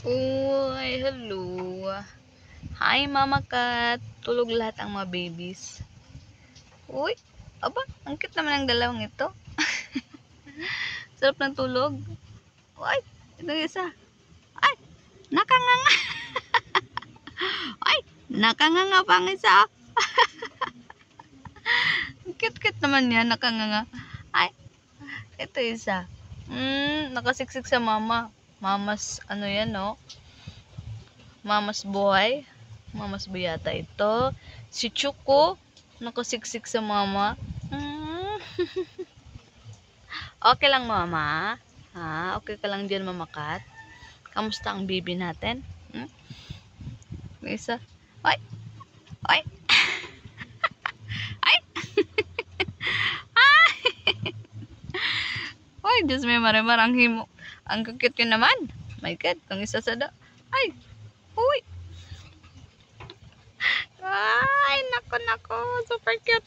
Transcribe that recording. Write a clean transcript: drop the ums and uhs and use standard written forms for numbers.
Uy, hello. Hi, Mama Cat. Tulog lahat ang mga babies. Uy, aba, ang cute naman ang dalawang ito. Sarap ng tulog. Uy, ito isa. Ay, nakanganga. Ay, nakanganga pang isa. Cute-cute naman yan, nakanganga. Ay, ito isa. Nakasiksik sa mama. Mamas, ano yan, no? Mamas boy. Mamas boy yata ito. Si Chuko, nakasiksik sa mama. Okay lang, mama? Ha? Okay ka lang dyan, Mama Cat? Kamusta ang baby natin? May isa. Ay! Ay! Ay! Ay! Ay, Diyos may marimar. Ang himo. Ang kukit yun naman. My God, ang isa sa da. Ay! Uy! Ay, nako, nako. Super cute.